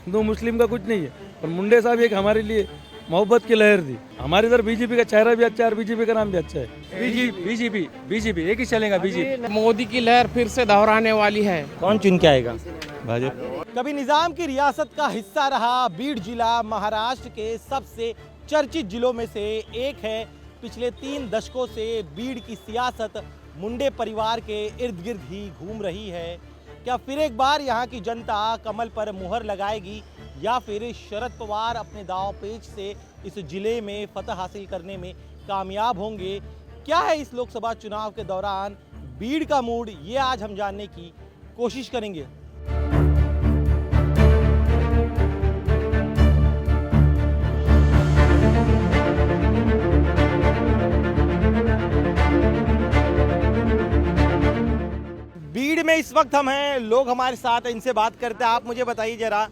हिंदू मुस्लिम का कुछ नहीं है। पर मुंडे साहब एक हमारे लिए मोहब्बत की लहर दी। हमारे इधर बीजेपी का चेहरा भी अच्छा है और बीजेपी का नाम भी अच्छा है। बीजेपी एक ही चलेगा। बीजेपी मोदी की लहर फिर से दोहराने वाली है। कौन चुन के आएगा? भाजपा। कभी निजाम की रियासत का हिस्सा रहा बीड़ जिला महाराष्ट्र के सबसे चर्चित जिलों में से एक है। पिछले 3 दशकों से बीड़ की सियासत मुंडे परिवार के इर्द गिर्द ही घूम रही है। क्या फिर एक बार यहाँ की जनता कमल पर मुहर लगाएगी या फिर शरद पवार अपने दांव पेच से इस जिले में फतह हासिल करने में कामयाब होंगे? क्या है इस लोकसभा चुनाव के दौरान बीड़ का मूड, ये आज हम जानने की कोशिश करेंगे। बीड़ में इस वक्त हम हैं, लोग हमारे साथ हैं, इनसे बात करते हैं। आप मुझे बताइए जरा,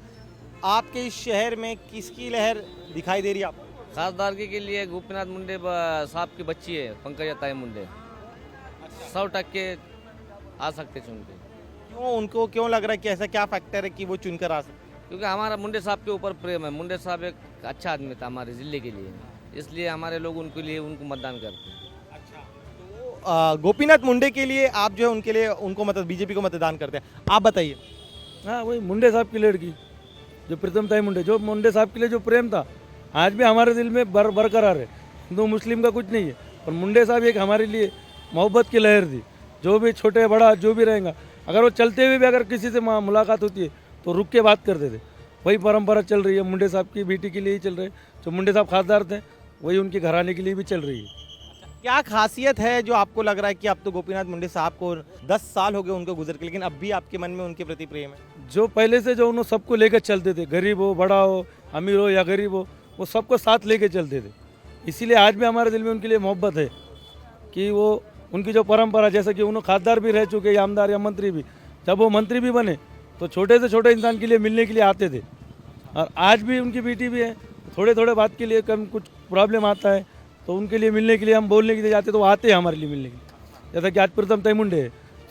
आपके इस शहर में किसकी लहर दिखाई दे रही है आपको? खासदारगी के लिए गोपीनाथ मुंडे साहब की बच्ची है पंकजा ताई मुंडे। 100% आ सकते चुन के। क्यों, उनको क्यों लग रहा है कि ऐसा क्या फैक्टर है कि वो चुनकर आ सकते? क्योंकि हमारा मुंडे साहब के ऊपर प्रेम है। मुंडे साहब एक अच्छा आदमी था हमारे जिले के लिए, इसलिए हमारे लोग उनके लिए उनको मतदान करते हैं। गोपीनाथ मुंडे के लिए आप जो है उनके लिए उनको बीजेपी को मतदान करते हैं। आप बताइए। हाँ, वही मुंडे साहब की लड़की जो प्रीतम ताई मुंडे, जो मुंडे साहब के लिए जो प्रेम था आज भी हमारे दिल में बरकरार है। हिंदू मुस्लिम का कुछ नहीं है। पर मुंडे साहब एक हमारे लिए मोहब्बत की लहर दी। जो भी छोटे बड़ा जो भी रहेगा, अगर वो चलते हुए भी अगर किसी से मुलाकात होती है तो रुक के बात करते थे। वही परंपरा चल रही है। मुंडे साहब की बेटी के लिए ही चल रहे हैं। जो मुंडे साहब खासदार थे वही उनके घराने के लिए भी चल रही है। क्या खासियत है जो आपको लग रहा है कि अब तो गोपीनाथ मुंडे साहब को 10 साल हो गए उनको गुजर के, लेकिन अब भी आपके मन में उनके प्रति प्रेम है? जो पहले से जो उन्होंने सबको लेकर चलते थे, गरीब हो बड़ा हो अमीर हो या गरीब हो, वो सबको साथ लेके चलते थे। इसीलिए आज भी हमारे दिल में उनके लिए मोहब्बत है कि वो उनकी जो परंपरा, जैसे कि उन्होंने खासदार भी रह चुके, या आमदार या मंत्री भी, जब वो मंत्री भी बने तो छोटे से छोटे इंसान के लिए मिलने के लिए आते थे। और आज भी उनकी बेटी भी है, थोड़े थोड़े बात के लिए कम कुछ प्रॉब्लम आता है तो उनके लिए मिलने के लिए हम बोलने के लिए जाते तो वो आते हैं हमारे लिए मिलने के लिए। जैसा कि आज प्रीतम ताई मुंडे है,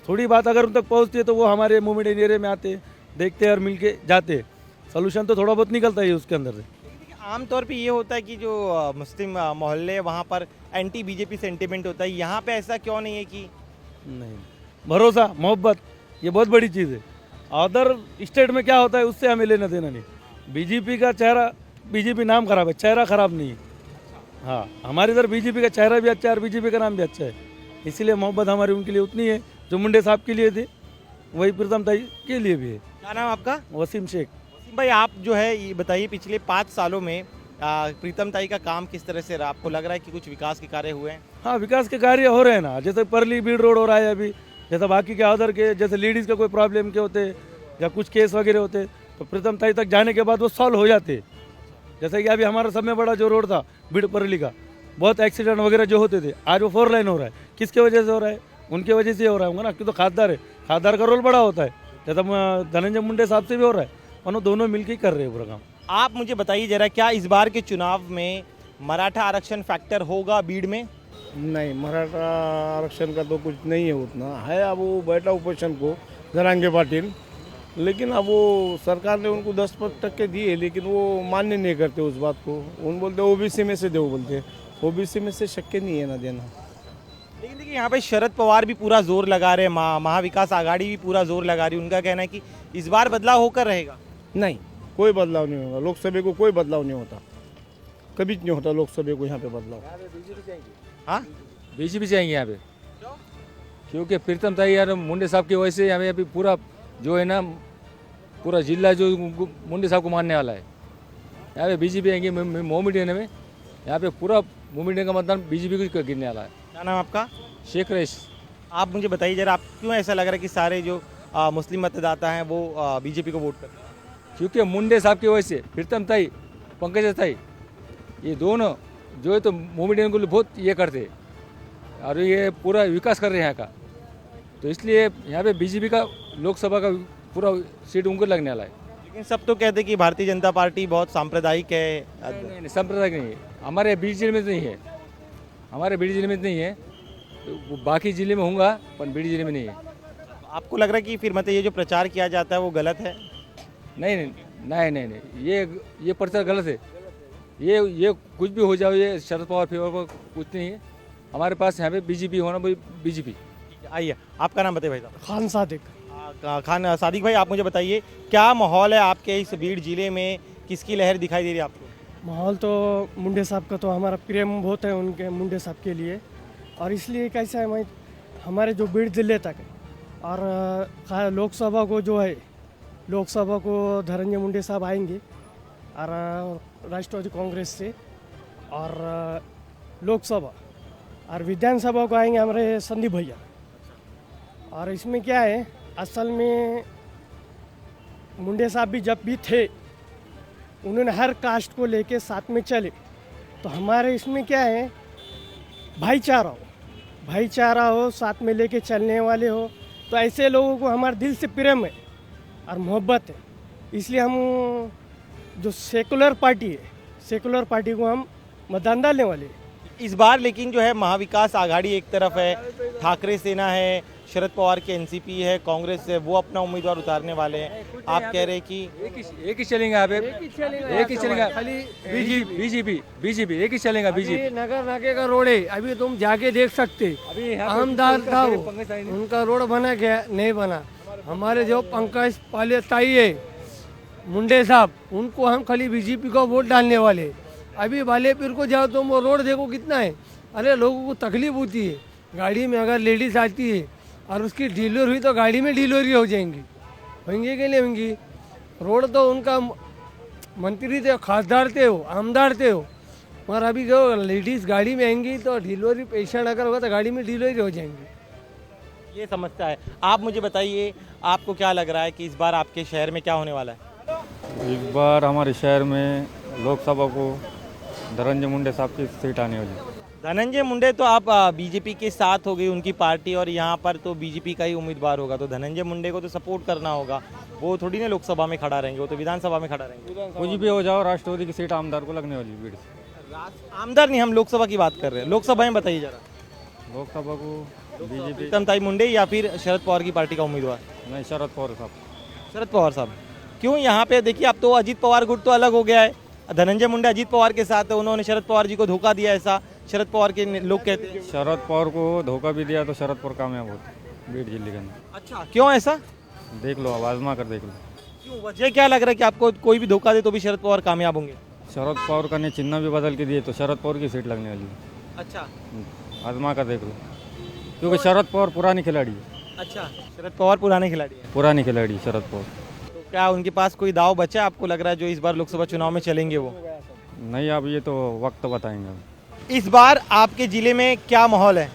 थोड़ी बात अगर उन तक पहुँचती है तो वो हमारे मूवमेंट एरिया में आते हैं, देखते हैं और मिल के जाते हैं। सोल्यूशन तो थोड़ा बहुत निकलता है उसके अंदर से। आमतौर पे ये होता है कि जो मुस्लिम मोहल्ले वहाँ पर एंटी बीजेपी सेंटिमेंट होता है, यहाँ पे ऐसा क्यों नहीं है? कि नहीं, भरोसा मोहब्बत ये बहुत बड़ी चीज़ है। अदर स्टेट में क्या होता है उससे हमें लेना देना नहीं। बीजेपी का चेहरा, बीजेपी नाम खराब है, चेहरा खराब नहीं है। हाँ, हमारे इधर बीजेपी का चेहरा भी अच्छा है और बीजेपी का नाम भी अच्छा है। इसीलिए मोहब्बत हमारी उनके लिए उतनी है जो मुंडे साहब के लिए थी, वही प्रीतम ताई के लिए भी है। क्या नाम आपका? वसीम शेख। वसीम भाई, आप जो है ये बताइए, पिछले 5 सालों में प्रीतम ताई का काम किस तरह से रहा? आपको लग रहा है कि कुछ विकास के कार्य हुए हैं? हाँ, विकास के कार्य हो रहे हैं ना। जैसे परली बीड़ रोड हो रहा है अभी, जैसे बाकी के अदर के, जैसे लेडीज़ का कोई प्रॉब्लम के होते या कुछ केस वगैरह होते तो प्रीतम ताई तक जाने के बाद वो सॉल्व हो जाते। जैसे कि अभी हमारा सब में बड़ा जो रोड था बीड़ परली का, बहुत एक्सीडेंट वगैरह जो होते थे, आज वो 4 लाइन हो रहा है। किसके वजह से हो रहा है? उनके वजह से हो रहा होगा ना, क्योंकि तो खासदार है, खासदार का रोल बड़ा होता है। जैसा धनंजय मुंडे साहब से भी हो रहा है, और दोनों मिलकर ही कर रहे हैं पूरा काम। आप मुझे बताइए जरा, क्या इस बार के चुनाव में मराठा आरक्षण फैक्टर होगा बीड़ में? नहीं, मराठा आरक्षण का तो कुछ नहीं है उतना है। अब वो बैठा ओपोजिशन को जरांगे पाटिल, लेकिन अब वो सरकार ने उनको 10% दिए, लेकिन वो मान्य नहीं करते उस बात को। उन बोलते ओबीसी में से दो, बोलते ओबीसी में से शक्य नहीं है ना देना। लेकिन देखिए, यहाँ पे शरद पवार भी पूरा जोर लगा रहे हैं, महाविकास आघाड़ी भी पूरा जोर लगा रही है। उनका कहना है कि इस बार बदलाव होकर रहेगा। नहीं, कोई बदलाव नहीं होगा। लोकसभा को कोई बदलाव नहीं होता, कभी नहीं होता लोकसभा को यहाँ पे बदलाव। हाँ, बीजेपी जाएंगे यहाँ पे, क्योंकि प्रीतम ताई यार मुंडे साहब की वजह से यहाँ पे अभी पूरा जो है ना, पूरा जिला जो मुंडे साहब को मानने वाला है। यहाँ पे बीजेपी आएंगे। मोमिडियन में यहाँ पे पूरा मोमिडियन का मतदान बीजेपी को गिरने वाला है। क्या नाम आपका? शेख रईस। आप मुझे बताइए जरा, आप क्यों ऐसा लग रहा है कि सारे जो मुस्लिम मतदाता हैं वो बीजेपी को वोट करते हैं? क्योंकि मुंडे साहब की वजह से प्रीतम ताई, पंकजा ताई, ये दोनों जो है तो मोमिडियन को बहुत ये करते और ये पूरा विकास कर रहे हैं यहाँ का, तो इसलिए यहाँ पे बीजेपी का लोकसभा का पूरा सीट उनको लगने वाला है। लेकिन सब तो कहते हैं कि भारतीय जनता पार्टी बहुत सांप्रदायिक है। नहीं, सांप्रदायिक नहीं है। हमारे बीड़ जिले में तो नहीं है, हमारे बीड़ जिले में तो नहीं है, तो बाकी जिले में होगा पर बीड़ जिले में नहीं है। आपको लग रहा है कि फिर मतलब ये जो प्रचार किया जाता है वो गलत है? नहीं, नहीं नहीं नहीं, ये प्रचार गलत है। ये कुछ भी हो जाए, ये शरद पवार फेवर पर कुछ नहीं है। हमारे पास यहाँ पे बीजेपी होना, बीजेपी। आइए, आपका नाम बताइए भाई साहब। खान सादिक। खान सादिक भाई, आप मुझे बताइए क्या माहौल है आपके इस बीड़ जिले में, किसकी लहर दिखाई दे रही है आपको? माहौल तो मुंडे साहब का तो हमारा प्रेम बहुत है उनके मुंडे साहब के लिए, और इसलिए कैसा है मैं हमारे जो बीड़ जिले तक है, और लोकसभा को जो है, लोकसभा को धनंजय मुंडे साहब आएंगे और राष्ट्रवादी कांग्रेस से, और लोकसभा और विधानसभा को आएंगे हमारे संदीप भैया। और इसमें क्या है, असल में मुंडे साहब भी जब भी थे उन्होंने हर कास्ट को लेके साथ में चले, तो हमारे इसमें क्या है, भाईचारा हो, साथ में लेके चलने वाले हो, तो ऐसे लोगों को हमारे दिल से प्रेम है और मोहब्बत है। इसलिए हम जो सेकुलर पार्टी को हम मतदान डालने वाले हैं। इस बार लेकिन जो है महाविकास आघाड़ी एक तरफ है, ठाकरे सेना है, शरद पवार के एनसीपी है, कांग्रेस है, वो अपना उम्मीदवार उतारने वाले हैं। आप कह रहे हैं कि एक ही चलेंगे यहाँ पे, एक ही चलेगा खाली बीजेपी एक ही चलेगा बीजेपी। नगर नाके का रोड है, अभी तुम जाके देख सकते, आमदार था वो, उनका रोड बना क्या नहीं बना। हमारे जो पंकज पाले ताई है मुंडे साहब, उनको हम खाली बीजेपी को वोट डालने वाले। अभी बालेपीर को जाओ तुम, वो रोड देखो कितना है। अरे लोगों को तकलीफ होती है, गाड़ी में अगर लेडीज आती है और उसकी डिलीवरी हुई तो गाड़ी में डिलीवरी हो जाएंगी, होंगी कि नहीं होंगी। रोड तो उनका मंत्री थे, खासदार थे, वो आमदार थे वो, मगर अभी जो लेडीज़ गाड़ी में आएंगी तो डिलीवरी, पेशेंट अगर होगा तो गाड़ी में डिलीवरी हो जाएंगी। ये समस्या है। आप मुझे बताइए, आपको क्या लग रहा है कि इस बार आपके शहर में क्या होने वाला है? इस बार हमारे शहर में लोकसभा को धनंजय मुंडे साहब की सीट आने वाली है। धनंजय मुंडे तो आप बीजेपी के साथ हो गई उनकी पार्टी, और यहाँ पर तो बीजेपी का ही उम्मीदवार होगा, तो धनंजय मुंडे को तो सपोर्ट करना होगा। वो थोड़ी ना लोकसभा में खड़ा रहेंगे, वो तो विधानसभा में खड़ा रहेंगे। कुछ भी हो जाओ, राष्ट्रवादी की सीट आमदार को लगने वाली भीड़ से। आमदार नहीं, हम लोकसभा की बात कर रहे हैं। लोकसभा में बताइए जरा, लोकसभा को बीजेपी, प्रीतम ताई मुंडे या फिर शरद पवार की पार्टी का उम्मीदवार? नहीं, शरद पवार साहब। शरद पवार साहब क्यों? यहाँ पे देखिए, अब तो अजीत पवार गुट तो अलग हो गया है। धनंजय मुंडे अजीत पवार के साथ है, उन्होंने शरद पवार जी को धोखा दिया, ऐसा शरद पवार के लोग कहते हैं। शरद पवार को धोखा भी दिया तो शरद पवार कामयाब होते बीड़ जिले के अंदर। अच्छा, क्यों ऐसा? देख लो, अब आजमा कर देख लो। क्यों, वजह क्या लग रहा है कि आपको कोई भी धोखा दे तो भी शरद पवार कामयाब होंगे? शरद पवार का ने चिन्ह भी बदल के दिए तो शरद पवार की सीट लगने वाली है। अच्छा, आजमा कर देख लो, क्योंकि शरद पवार पुरानी खिलाड़ी है। अच्छा, शरद पवार पुराने खिलाड़ी है। पुरानी खिलाड़ी शरद पवार। तो क्या उनके पास कोई दाव बचा आपको लग रहा है जो इस बार लोकसभा चुनाव में चलेंगे वो? नहीं, अब ये तो वक्त बताएंगे। इस बार आपके जिले में क्या माहौल है?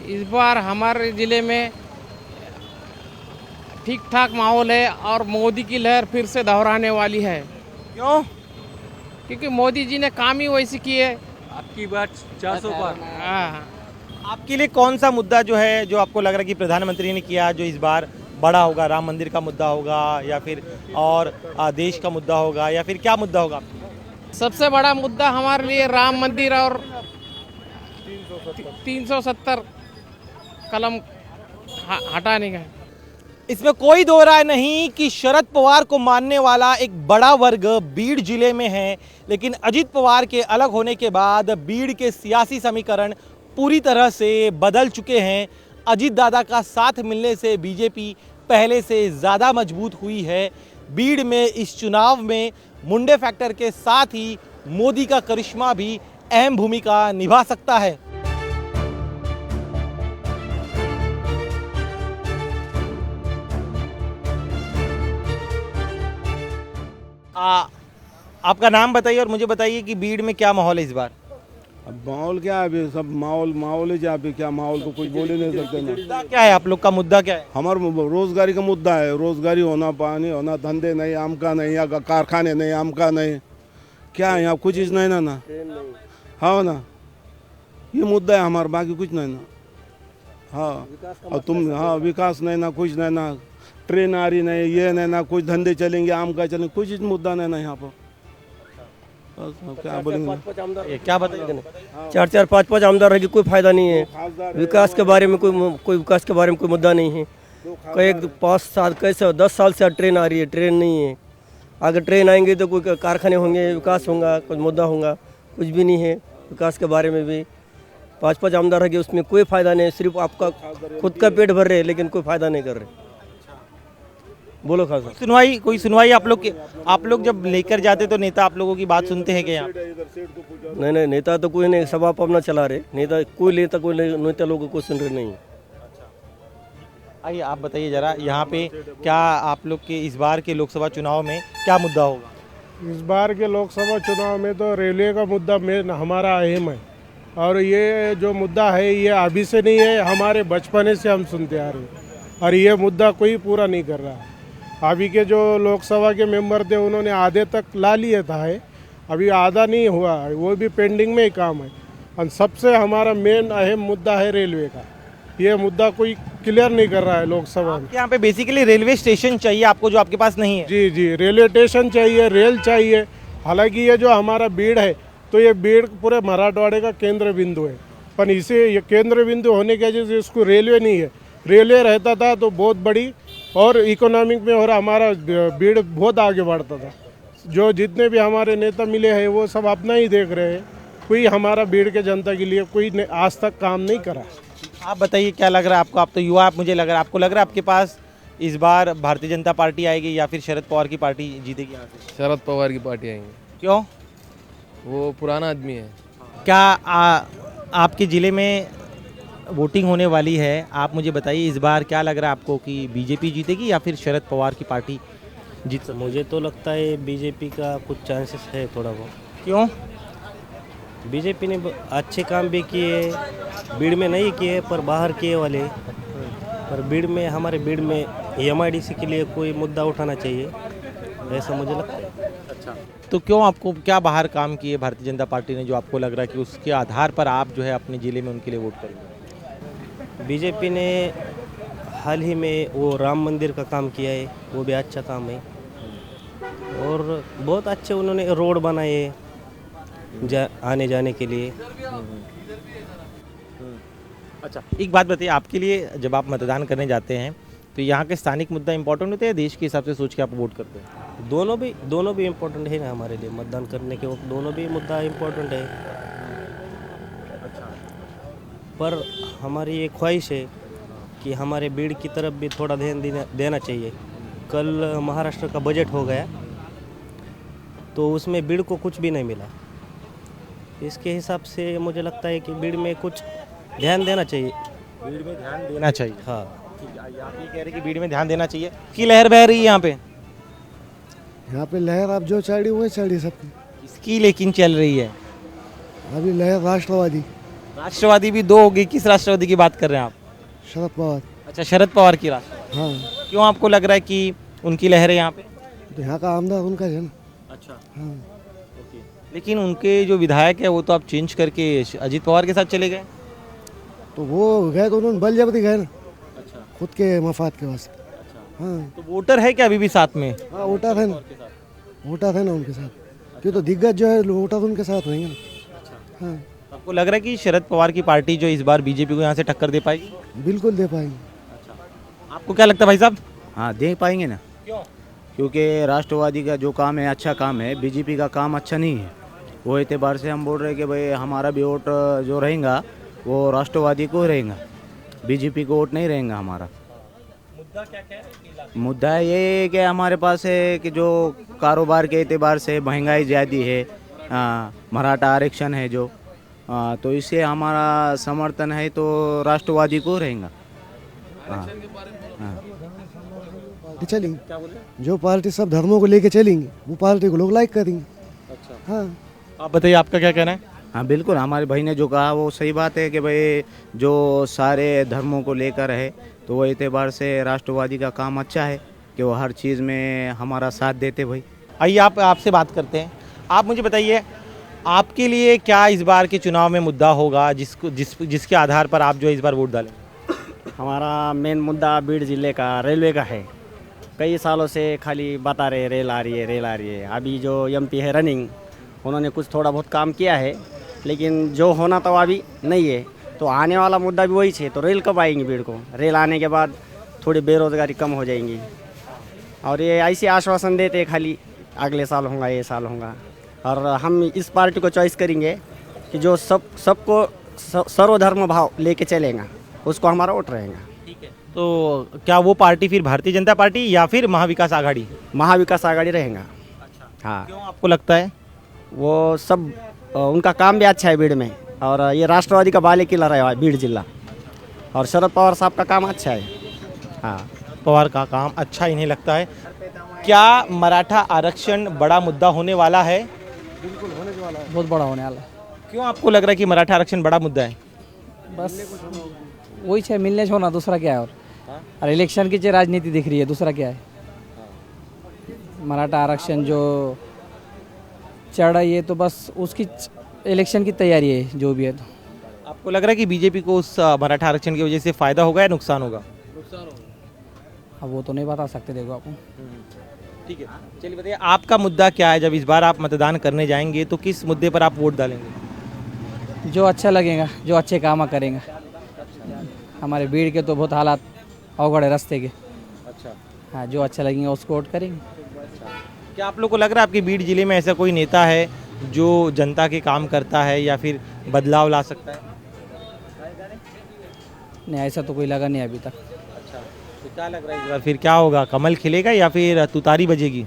इस बार हमारे ज़िले में ठीक ठाक माहौल है, और मोदी की लहर फिर से दोहराने वाली है। क्यों? क्योंकि मोदी जी ने काम ही वैसे किए। आपकी बात 400 पार। हाँ, आपके लिए कौन सा मुद्दा जो है, जो आपको लग रहा है कि प्रधानमंत्री ने किया, जो इस बार बड़ा होगा? राम मंदिर का मुद्दा होगा, या फिर और देश का मुद्दा होगा, या फिर क्या मुद्दा होगा? सबसे बड़ा मुद्दा हमारे लिए राम मंदिर और 370 कलम हटाने का है। इसमें कोई दो राय नहीं कि शरद पवार को मानने वाला एक बड़ा वर्ग बीड़ जिले में है, लेकिन अजीत पवार के अलग होने के बाद बीड़ के सियासी समीकरण पूरी तरह से बदल चुके हैं। अजीत दादा का साथ मिलने से बीजेपी पहले से ज़्यादा मजबूत हुई है। बीड़ में इस चुनाव में मुंडे फैक्टर के साथ ही मोदी का करिश्मा भी अहम भूमिका निभा सकता है। आपका नाम बताइए और मुझे बताइए कि बीड़ में क्या माहौल है इस बार? अब माहौल क्या है, अभी सब माहौल है जहाँ पे, क्या माहौल को कुछ बोल ही नहीं सकते ना। मुद्दा क्या है आप लोग का? मुद्दा क्या है? हमारा रोजगारी का मुद्दा है, रोजगारी होना, पानी होना, धंधे नहीं, आम का नहीं, या कारखाने नहीं, आम का नहीं, क्या है यहाँ कुछ नहीं ना। हाँ ना, ये मुद्दा है हमारा, बाकी कुछ नहीं ना। हाँ, और तुम, हाँ, विकास नहीं ना, कुछ नहीं ना, ट्रेन आ रही नहीं, ये नहीं ना, कुछ धंधे चलेंगे, आम का चलेंगे, कुछ मुद्दा नहीं ना यहाँ पर। क्या बोलेंगे, क्या बताइए? 4-4 5-5 आमदार रह के कोई फायदा नहीं है। विकास के बारे में कोई विकास के बारे में कोई मुद्दा नहीं है। कई 5 साल कैसे 10 साल से ट्रेन आ रही है, ट्रेन नहीं है। आगे ट्रेन आएंगे तो कोई कारखाने होंगे, विकास होगा, कुछ मुद्दा होगा, कुछ भी नहीं है विकास के बारे में भी। 5-5 आमदार है कि उसमें कोई फ़ायदा नहीं, सिर्फ आपका खुद का पेट भर रहे नहीं कोई फ़ायदा नहीं कर रहे। बोलो खास कोई सुनवाई आप लोग जब लेकर जाते तो नेता आप लोगों की बात सुनते हैं क्या? नहीं, नेता तो कोई नहीं, सब आप अपना चला रहे, नेता कोई नेता लोगों को सुन रहे नहीं। आइए आप बताइए जरा, यहाँ पे क्या आप लोग के इस बार के लोकसभा चुनाव में क्या मुद्दा होगा? इस बार के लोकसभा चुनाव में तो रेलवे का मुद्दा मेन हमारा अहम है, और ये जो मुद्दा है ये अभी से नहीं है, हमारे बचपने से हम सुनते आ रहे हैं, और ये मुद्दा कोई पूरा नहीं कर रहा। अभी के जो लोकसभा के मेंबर थे उन्होंने आधे तक ला लिया था, है अभी आधा नहीं हुआ, वो भी पेंडिंग में ही काम है। और सबसे हमारा मेन अहम मुद्दा है रेलवे का, ये मुद्दा कोई क्लियर नहीं कर रहा है लोकसभा में। यहाँ पे बेसिकली रेलवे स्टेशन चाहिए आपको, जो आपके पास नहीं है। जी, रेलवे स्टेशन चाहिए, रेल चाहिए। हालांकि ये जो हमारा बीड़ है तो ये बीड़ पूरे मराठवाड़े का केंद्र बिंदु है, पर इसे ये केंद्र बिंदु होने की वजह से इसको रेलवे नहीं है। रेलवे रहता था तो बहुत बड़ी और इकोनॉमिक में और हमारा बीड़ बहुत आगे बढ़ता था। जो जितने भी हमारे नेता मिले हैं वो सब अपना ही देख रहे हैं, कोई हमारा बीड़ के जनता के लिए कोई आज तक काम नहीं करा। आप बताइए क्या लग रहा है आपको? आप तो युवा, आप मुझे लग रहा है आपको लग रहा है आपके पास इस बार भारतीय जनता पार्टी आएगी या फिर शरद पवार की पार्टी जीतेगी यहाँ से? शरद पवार की पार्टी आएंगे। क्यों? वो पुराना आदमी है। क्या आपके ज़िले में वोटिंग होने वाली है, आप मुझे बताइए इस बार क्या लग रहा है आपको कि बीजेपी जीतेगी या फिर शरद पवार की पार्टी जीत सकती? मुझे तो लगता है बीजेपी का कुछ चांसेस है थोड़ा बहुत। क्यों? बीजेपी ने अच्छे काम भी किए, बीड़ में नहीं किए पर बाहर किए वाले, पर बीड़ में हमारे बीड़ में एमआईडीसी के लिए कोई मुद्दा उठाना चाहिए, ऐसा मुझे लगता है। अच्छा, तो क्यों आपको क्या बाहर काम किए भारतीय जनता पार्टी ने जो आपको लग रहा है कि उसके आधार पर आप जो है अपने ज़िले में उनके लिए वोट करेंगे? बीजेपी ने हाल ही में वो राम मंदिर का काम किया है, वो भी अच्छा काम है, और बहुत अच्छे उन्होंने रोड बनाए आने जाने के लिए। अच्छा, एक बात बताइए, आपके लिए जब आप मतदान करने जाते हैं तो यहाँ के स्थानिक मुद्दा इम्पोर्टेंट होते हैं, देश के हिसाब से सोच के आप वोट करते हैं? दोनों भी इम्पोर्टेंट है ना हमारे लिए, मतदान करने के वक्त दोनों भी मुद्दा इम्पोर्टेंट है। पर हमारी ये ख्वाहिश है कि हमारे बीड़ की तरफ भी थोड़ा ध्यान देना चाहिए। कल महाराष्ट्र का बजट हो गया तो उसमें बीड़ को कुछ भी नहीं मिला, इसके हिसाब से मुझे लगता है कि बीड़ में कुछ ध्यान देना चाहिए। बीड़ में ध्यान देना चाहिए? हाँ, आप ये कह रहे हैं कि बीड़ में ध्यान देना चाहिए। की लहर बह रही है यहाँ पे? यहाँ पे लहर आप जो चढ़ी वो चढ़ी सबकी। किसकी लेकिन चल रही है अभी लहर? राष्ट्रवादी। राष्ट्रवादी भी दो होगी, किस राष्ट्रवादी की बात कर रहे हैं आप? शरद पवार। अच्छा, शरद पवार की राष्ट्रवादी। हाँ। क्यों आपको लग रहा है कि उनकी लहर है यहाँ पे? तो यहाँ का आमदार उनका है ना। अच्छा, हाँ। ओके। लेकिन उनके जो विधायक है वो तो आप चेंज करके अजीत पवार के साथ चले गए। तो वो गए तो उन्होंने बल जबरी गए ना। अच्छा, खुद के मफाद के वास्ते। अच्छा। हाँ। तो वोटर है क्या अभी भी साथ में? हाँ, वोटर है ना, वोटर है ना उनके साथ, क्यों तो दिग्गज जो है वोटर उनके साथ रहेंगे ना। हाँ। आपको लग रहा है कि शरद पवार की पार्टी जो इस बार बीजेपी को यहाँ से टक्कर दे पाएगी? बिल्कुल दे पाएंगे। अच्छा, आपको क्या लगता है भाई साहब? हाँ, दे पाएंगे ना। क्यों? क्योंकि राष्ट्रवादी का जो काम है अच्छा काम है, बीजेपी का काम अच्छा नहीं है। वो एतबार से हम बोल रहे हैं कि भाई हमारा भी वोट जो रहेगा वो राष्ट्रवादी को रहेगा, बीजेपी को वोट नहीं रहेगा हमारा। मुद्दा क्या है? मुद्दा ये है कि हमारे पास है कि जो कारोबार के एतबार से महंगाई ज़्यादा है, मराठा आरक्षण है जो, तो इससे हमारा समर्थन है तो राष्ट्रवादी को रहेगा। हाँ, पार्टी चलेंगे, जो पार्टी सब धर्मों को लेके चलेंगे वो पार्टी को लोग लाइक करेंगे। अच्छा, हाँ। आप बताइए आपका क्या कहना है? हाँ बिल्कुल, हमारे भाई ने जो कहा वो सही बात है कि भाई जो सारे धर्मों को लेकर है तो वो एतबार से राष्ट्रवादी का काम अच्छा है कि वो हर चीज़ में हमारा साथ देते भाई। आइए आपसे बात करते हैं। आप मुझे बताइए आपके लिए क्या इस बार के चुनाव में मुद्दा होगा जिसके आधार पर आप जो इस बार वोट डालें? हमारा मेन मुद्दा बीड़ जिले का रेलवे का है। कई सालों से खाली बता रहे रेल आ रही है, रेल आ रही है। अभी जो एमपी है रनिंग, उन्होंने कुछ थोड़ा बहुत काम किया है, लेकिन जो होना तो अभी नहीं है। तो आने वाला मुद्दा भी वही है। तो रेल कब आएंगी बीड़ को? रेल आने के बाद थोड़ी बेरोजगारी कम हो जाएंगी। और ये ऐसे आश्वासन देते खाली अगले साल होगा, ये साल होगा। और हम इस पार्टी को चॉइस करेंगे कि जो सबको सर्वधर्म भाव लेके चलेगा, उसको हमारा वोट रहेगा। तो क्या वो पार्टी फिर भारतीय जनता पार्टी या फिर महाविकास आघाड़ी? महाविकास आघाड़ी रहेगा। हाँ, क्यों आपको लगता है? वो सब उनका काम भी अच्छा है बीड़ में, और ये राष्ट्रवादी का बाले किला रहा है बीड़ जिला, और शरद पवार साहब का काम अच्छा है। हाँ, पवार का काम अच्छा इन्हें लगता है। क्या मराठा आरक्षण बड़ा मुद्दा होने वाला है? बहुत बड़ा होने वाला है। क्यों आपको लग रहा है कि मराठा आरक्षण बड़ा मुद्दा है? बस वही है, मिलने छोड़ना, दूसरा क्या है। और इलेक्शन की जो राजनीति दिख रही है, दूसरा क्या है। मराठा आरक्षण जो चढ़ रही है तो बस उसकी इलेक्शन की तैयारी है, जो भी है। तो आपको लग रहा है कि बीजेपी को उस मराठा आरक्षण की वजह से फायदा होगा या नुकसान होगा? अब वो तो नहीं बता सकते, देखो आप। ठीक है, चलिए बताइए आपका मुद्दा क्या है? जब इस बार आप मतदान करने जाएंगे तो किस मुद्दे पर आप वोट डालेंगे? जो अच्छा लगेगा, जो अच्छे काम करेंगे। हमारे भीड़ के तो बहुत हालात अवगढ़ है रास्ते के। अच्छा, हाँ, जो अच्छा लगेगा उसको वोट करेंगे। क्या आप लोग को लग रहा है आपके बीड़ जिले में ऐसा कोई नेता है जो जनता के काम करता है या फिर बदलाव ला सकता है? नहीं, ऐसा तो कोई लगा नहीं अभी तक। अच्छा, तो क्या लग रहा है इस बार फिर क्या होगा? कमल खिलेगा या फिर तुतारी बजेगी?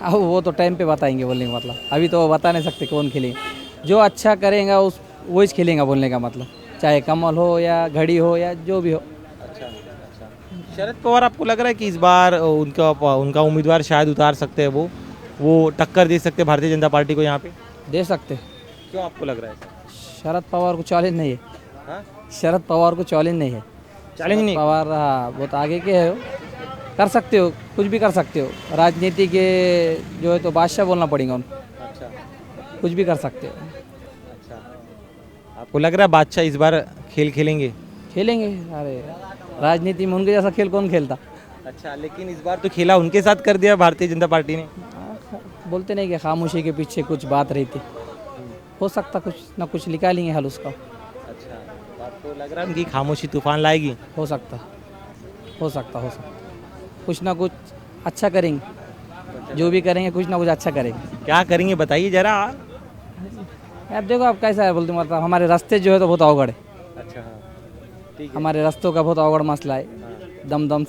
अब वो तो टाइम पे बताएंगे, बोलने का मतलब। अभी तो वो बता नहीं सकते कौन खिलेगा। जो अच्छा करेगा उस वही खिलेगा, बोलने का मतलब। चाहे कमल हो या घड़ी हो या जो भी हो। अच्छा, शरद पवार आपको लग रहा है कि इस बार उनका उम्मीदवार शायद उतार सकते हैं, वो टक्कर दे सकते हैं भारतीय जनता पार्टी को यहाँ पे? दे सकते। क्यों आपको लग रहा है? शरद पवार को चैलेंज नहीं है। हाँ? शरद पवार को चैलेंज नहीं है। चैलेंज नहीं? पवार हाँ, बहुत आगे के है। कर सकते हो, कुछ भी कर सकते हो। राजनीति के जो है तो बादशाह बोलना पड़ेगा उनको। अच्छा, कुछ भी कर सकते हो। अच्छा, आपको लग रहा है बादशाह इस बार खेल खेलेंगे? खेलेंगे। अरे राजनीति में उनके जैसा खेल कौन खेलता। अच्छा, लेकिन इस बार तो खेला उनके साथ कर दिया भारतीय जनता पार्टी ने। बोलते नहीं कि खामोशी के पीछे कुछ बात रही थी। हो सकता कुछ ना कुछ निकालेंगे हल उसका। अच्छा, तो आपको लग रहा है उनकी खामोशी तूफान लाएगी? हो सकता, हो सकता, हो सकता। कुछ ना कुछ अच्छा करेंगे, जो भी करेंगे कुछ ना कुछ अच्छा करेंगे। क्या करेंगे बताइए जरा। आप देखो, आप कैसा है बोलते, मतलब हमारे रास्ते जो है तो बहुत अवगढ़ है। अच्छा, हाँ, ठीक है। हमारे रास्तों का बहुत अवगढ़ मसला है। दम दम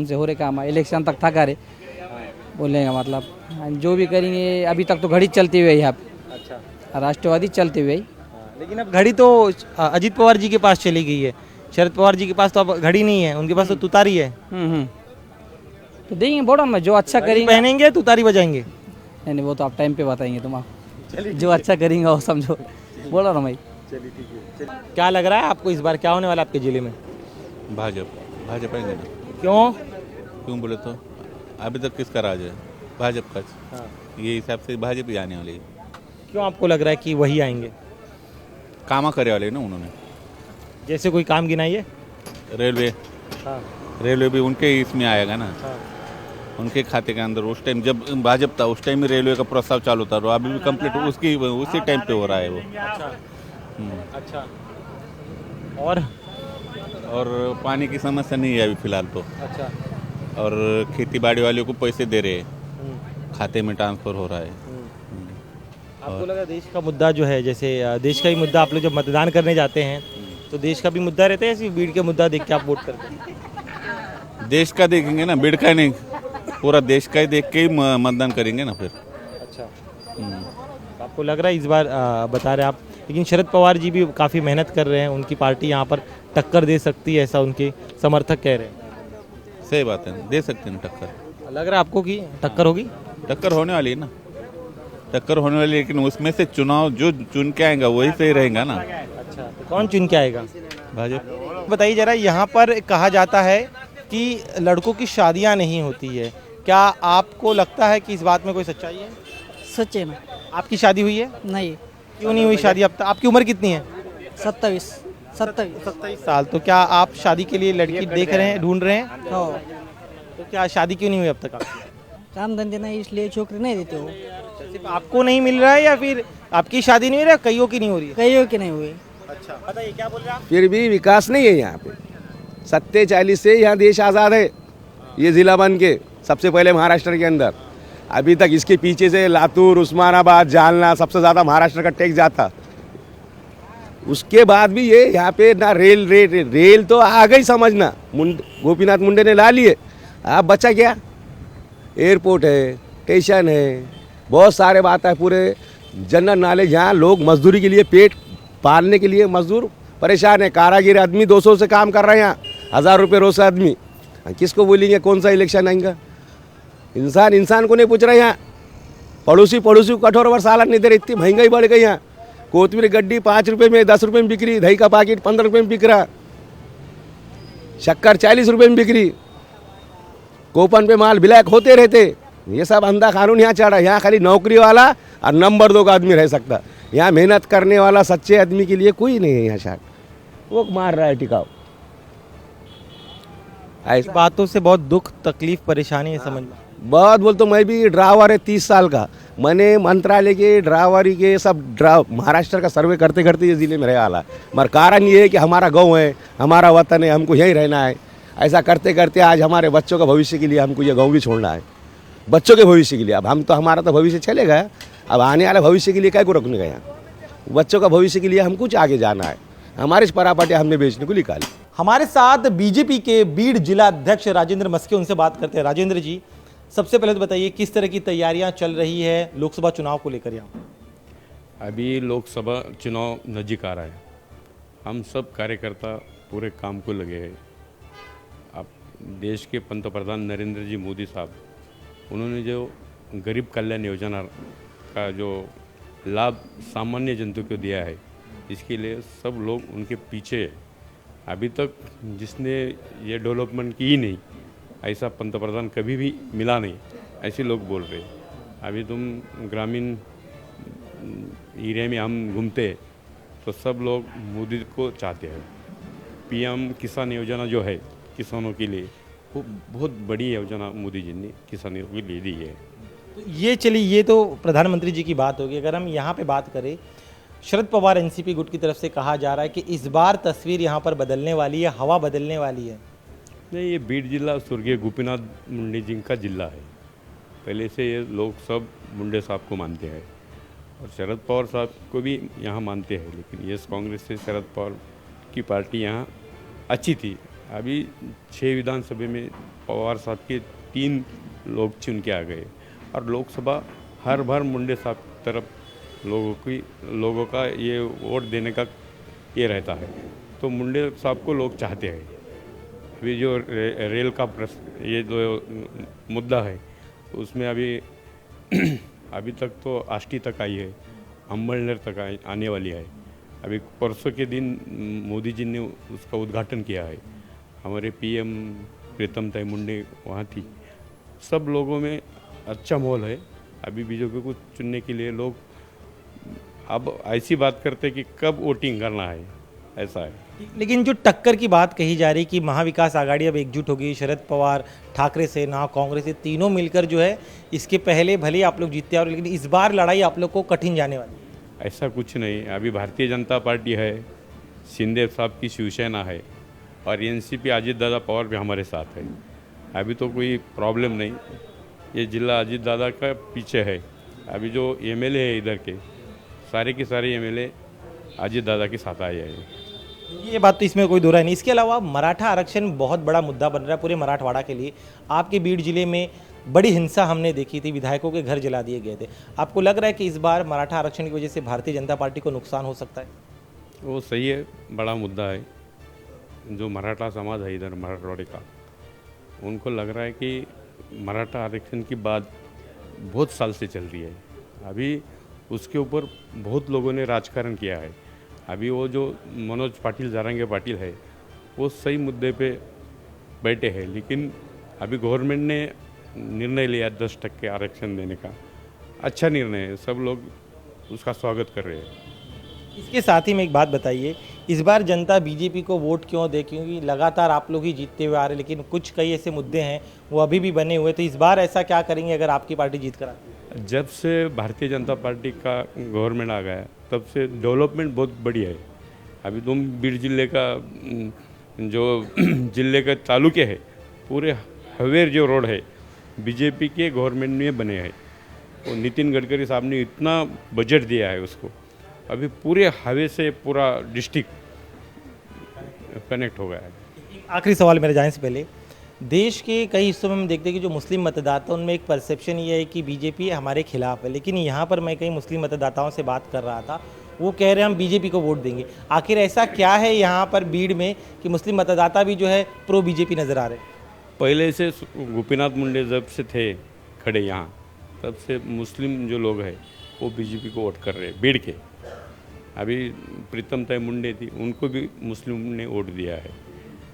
से हो रहे काम है। इलेक्शन तक थका रहे, बोलने का मतलब। जो भी करेंगे, अभी तक तो घड़ी चलती हुई है यहाँ पे। अच्छा, राष्ट्रवादी चलती हुई। लेकिन अब घड़ी तो अजीत पवार जी के पास चली गई है। शरद पवार जी के पास तो अब घड़ी नहीं है, उनके पास तो तुतारी है। तो देंगे बोड़ा में, जो अच्छा करेंगे पहनेंगे, तुतारी बजाएंगे। नहीं, वो तो आप टाइम पे बताएंगे तुम। जो अच्छा करेंगे वो समझो, बोला ना भाई। चलिए, ठीक है। क्या लग रहा है आपको इस बार क्या होने वाला आपके जिले में? भाजपा आएंगे ना। क्यों बोले तो अभी तक किसका राज है? भाजपा का। हाँ। ये हिसाब से भाजपा ही आने वाली है। क्यों आपको लग रहा है कि वही आएंगे? कामा करे वाले ना उन्होंने। जैसे कोई काम गिनाइए। रेलवे। हाँ। रेलवे भी उनके इसमें आएगा ना। हाँ। उनके खाते के अंदर उस टाइम जब भाजपा था उस टाइम में रेलवे का प्रस्ताव चालू था, अभी भी कंप्लीट उसी टाइम पे हो रहा है वो। अच्छा। और पानी की समस्या नहीं है अभी फिलहाल तो। अच्छा। और खेती बाड़ी वालों को पैसे दे रहे हैं, खाते में ट्रांसफर हो रहा है। आपको लगा देश का मुद्दा जो है, जैसे देश का ही मुद्दा आप लोग जब मतदान करने जाते हैं तो देश का भी मुद्दा रहता है, ऐसी भीड़ के मुद्दा देख के आप वोट करते हैं? देश का देखेंगे ना, भीड़ का नहीं, पूरा देश का ही देख के ही मतदान करेंगे ना फिर। अच्छा। आपको लग रहा है इस बार बता रहे आप, लेकिन शरद पवार जी भी काफ़ी मेहनत कर रहे हैं, उनकी पार्टी यहाँ पर टक्कर दे सकती है, ऐसा उनके समर्थक कह रहे हैं। सही बात है, दे सकते हैं टक्कर। लग रहा है आपको कि टक्कर होगी? टक्कर होने वाली है ना, टक्कर होने वाली, लेकिन उसमें से चुनाव जो चुन के आएगा वही सही रहेगा ना। अच्छा, तो कौन चुन के आएगा? भाजपा। बताइए जरा, यहाँ पर कहा जाता है कि लड़कों की शादियाँ नहीं होती है, क्या आपको लगता है कि इस बात में कोई सच्चाई है? सच है ना। आपकी शादी हुई है? नहीं। क्यों नहीं हुई शादी अब तक? आपकी उम्र कितनी है? 27 साल। तो क्या आप शादी के लिए लड़की देख रहे हैं, ढूंढ रहे हैं? तो क्या शादी क्यों नहीं हुई अब तक आपकी? काम धंधे नहीं, इसलिए छोकरी नहीं देते हो। सिर्फ आपको नहीं मिल रहा है या फिर आपकी शादी नहीं हो रही है, कईयों की नहीं हो रही है? कईयों की नहीं हुई। अच्छा, बताइए क्या बोल रहे हैं आप? फिर भी विकास नहीं है यहाँ पे। 47 से यहाँ देश आज़ाद है, ये ज़िला बन के सबसे पहले महाराष्ट्र के अंदर। अभी तक इसके पीछे से लातूर, उस्मानाबाद, जालना सबसे ज़्यादा महाराष्ट्र का टैक्स जाता। उसके बाद भी ये यहाँ पे ना रेल तो आ गई समझना, गोपीनाथ मुंडे ने ला लिए। अब बचा क्या? एयरपोर्ट है, स्टेशन है, बहुत सारे बात है। पूरे जनरल नॉलेज, यहाँ लोग मजदूरी के लिए, पेट पालने के लिए मजदूर परेशान है। कारागिर आदमी 200 से काम कर रहे हैं यहाँ, 1000 रुपये रोज से आदमी। किसको बोलेंगे कौन सा इलेक्शन आएगा? इंसान को नहीं पूछ रहे यहाँ। पड़ोसी को कठोर वर्षालन नहीं दे रहे, इतनी महंगाई बढ़ गई यहाँ। कोतमीर गड्डी 5 रुपये में, 10 रुपये में बिक रही, दही का पैकेट 15 रुपये में बिक रहा, शक्कर 40 रुपये में बिक रही, कोपन पे माल ब्लैक होते रहते। ये सब अंधा कानून यहाँ चढ़ा। यहाँ खाली नौकरी वाला और नंबर 2 का आदमी रह सकता। यहाँ मेहनत करने वाला सच्चे आदमी के लिए कोई नहीं है यहाँ शायद। वो मार रहा है टिकाऊ। इस बातों से बहुत दुख, तकलीफ, परेशानी है समझ में। बहुत बोल तो मैं भी ड्राइवर है 30 साल का। मैंने मंत्रालय के ड्राइवरी के सब महाराष्ट्र का सर्वे करते करते ये ज़िले में रह आला। मगर कारण ये है कि हमारा गाँव है, हमारा वतन है, हमको यहीं रहना है। ऐसा करते करते आज हमारे बच्चों का भविष्य के लिए हमको ये गाँव भी छोड़ना है, बच्चों के भविष्य के लिए। अब हम तो, हमारा तो भविष्य चले गया, अब आने वाले भविष्य के लिए क्या को रोकने गया? बच्चों का भविष्य के लिए हम कुछ आगे जाना है। हमारी प्रॉपर्टी हमने बेचने को निकाली। हमारे साथ बीजेपी के बीड़ जिला अध्यक्ष राजेंद्र मस्के, उनसे बात करते हैं। राजेंद्र जी, सबसे पहले तो बताइए किस तरह की तैयारियां चल रही है लोकसभा चुनाव को लेकर यहाँ? अभी लोकसभा चुनाव नज़दीक आ रहा है, हम सब कार्यकर्ता पूरे काम को लगे हैं। अब देश के पंतप्रधान नरेंद्र जी मोदी साहब, उन्होंने जो गरीब कल्याण योजना का जो लाभ सामान्य जनता को दिया है, इसके लिए सब लोग उनके पीछे है। अभी तक जिसने ये डेवलपमेंट की ही नहीं, ऐसा पंतप्रधान कभी भी मिला नहीं, ऐसे लोग बोल रहे। अभी तुम ग्रामीण एरिया में हम घूमते तो सब लोग मोदी को चाहते हैं। पीएम किसान योजना जो है किसानों के लिए, वो बहुत बड़ी योजना मोदी जी ने किसानों के लिए दी है। तो ये चलिए, ये तो प्रधानमंत्री जी की बात होगी। अगर हम यहाँ पे बात करें, शरद पवार एनसीपी गुट की तरफ से कहा जा रहा है कि इस बार तस्वीर यहाँ पर बदलने वाली है, हवा बदलने वाली है। नहीं, ये बीड़ जिला स्वर्गीय गोपीनाथ मुंडे जी का जिला है। पहले से ये लोग सब मुंडे साहब को मानते हैं और शरद पवार साहब को भी यहाँ मानते हैं। लेकिन ये कांग्रेस से शरद पवार की पार्टी यहाँ अच्छी थी। अभी 6 विधानसभा में पवार साहब के 3 लोग चुन के आ गए और लोकसभा हर बार मुंडे साहब तरफ लोगों का ये वोट देने का ये रहता है। तो मुंडे साहब को लोग चाहते हैं। अभी जो रेल का प्रश्न, ये जो मुद्दा है, उसमें अभी तक तो आष्टी तक आई है, अम्बलनेर तक आने वाली है। अभी परसों के दिन मोदी जी ने उसका उद्घाटन किया है। हमारे पीएम प्रीतम मुंडे वहाँ थी। सब लोगों में अच्छा माहौल है। अभी बीजेपी को चुनने के लिए लोग अब ऐसी बात करते कि कब वोटिंग करना है, ऐसा है। लेकिन जो टक्कर की बात कही जा रही कि महाविकास आघाड़ी अब एकजुट होगी, शरद पवार, ठाकरे सेना, कांग्रेस, ये तीनों मिलकर जो है, इसके पहले भले आप लोग जीतते और, लेकिन इस बार लड़ाई आप लोग को कठिन जाने वाली है। ऐसा कुछ नहीं। अभी भारतीय जनता पार्टी है, शिंदे साहब की शिवसेना है और एनसीपी अजीत दादा पवार भी हमारे साथ है। अभी तो कोई प्रॉब्लम नहीं। ये जिला अजीत दादा का पीछे है। अभी जो एमएलए है इधर के, सारे के सारे एमएलए अजीत दादा के साथ आए हैं। ये बात तो इसमें कोई दो राय नहीं। इसके अलावा मराठा आरक्षण बहुत बड़ा मुद्दा बन रहा है पूरे मराठवाड़ा के लिए। आपके बीड़ जिले में बड़ी हिंसा हमने देखी थी, विधायकों के घर जला दिए गए थे। आपको लग रहा है कि इस बार मराठा आरक्षण की वजह से भारतीय जनता पार्टी को नुकसान हो सकता है? वो सही है, बड़ा मुद्दा है। जो मराठा समाज है इधर मराठवाड़े का, उनको लग रहा है कि मराठा आरक्षण की बात बहुत साल से चल रही है। अभी उसके ऊपर बहुत लोगों ने राजकारण किया है। अभी वो जो मनोज पाटिल, जारंगे पाटिल है, वो सही मुद्दे पे बैठे हैं। लेकिन अभी गवर्नमेंट ने निर्णय लिया 10% आरक्षण देने का। अच्छा निर्णय है, सब लोग उसका स्वागत कर रहे हैं। इसके साथ ही में एक बात बताइए, इस बार जनता बीजेपी को वोट क्यों दे? क्योंकि लगातार आप लोग ही जीतते हुए आ रहे, लेकिन कुछ कई ऐसे मुद्दे हैं वो अभी भी बने हुए। तो इस बार ऐसा क्या करेंगे अगर आपकी पार्टी जीत कर आती है? जब से भारतीय जनता पार्टी का गवर्नमेंट आ गया, तब से डेवलपमेंट बहुत बढ़िया है। अभी तुम बीड़ जिले का जो जिले का तालुके है, पूरे हवेर जो रोड है बीजेपी के गवर्नमेंट में बने हैं। और नितिन गडकरी साहब ने इतना बजट दिया है उसको, अभी पूरे हाईवे से पूरा डिस्ट्रिक्ट कनेक्ट हो गया है। आखिरी सवाल मेरे जाने से पहले, देश के कई हिस्सों में हम देखते हैं कि जो मुस्लिम मतदाता उनमें एक परसेप्शन ये है कि बीजेपी हमारे खिलाफ है, लेकिन यहाँ पर मैं कई मुस्लिम मतदाताओं से बात कर रहा था, वो कह रहे हैं हम बीजेपी को वोट देंगे। आखिर ऐसा क्या है यहाँ पर बीड़ में कि मुस्लिम मतदाता भी जो है प्रो बीजेपी नज़र आ रहे हैं? पहले से गोपीनाथ मुंडे जब से थे खड़े यहाँ, तब से मुस्लिम जो लोग हैं वो बीजेपी को वोट कर रहे हैं बीड़ के। अभी प्रीतम ताई मुंडे थी, उनको भी मुस्लिम ने वोट दिया है,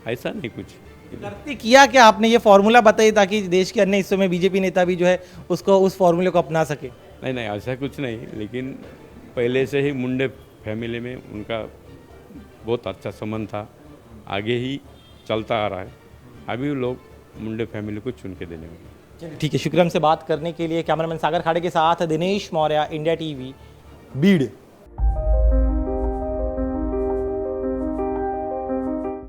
ऐसा नहीं कुछ। करते किया क्या आपने, ये फॉर्मूला बताइए ताकि देश के अन्य हिस्सों में बीजेपी नेता भी जो है उसको उस फॉर्मूले को अपना सके। नहीं नहीं, ऐसा कुछ नहीं, लेकिन पहले से ही मुंडे फैमिली में उनका बहुत अच्छा संबंध था, आगे ही चलता आ रहा है। अभी लोग मुंडे फैमिली को चुन के देने वाले। चलिए ठीक है, शुक्रिया हमसे बात करने के लिए। कैमरामैन सागर खाड़े के साथ दिनेश मौर्य, इंडिया टीवी, बीड़।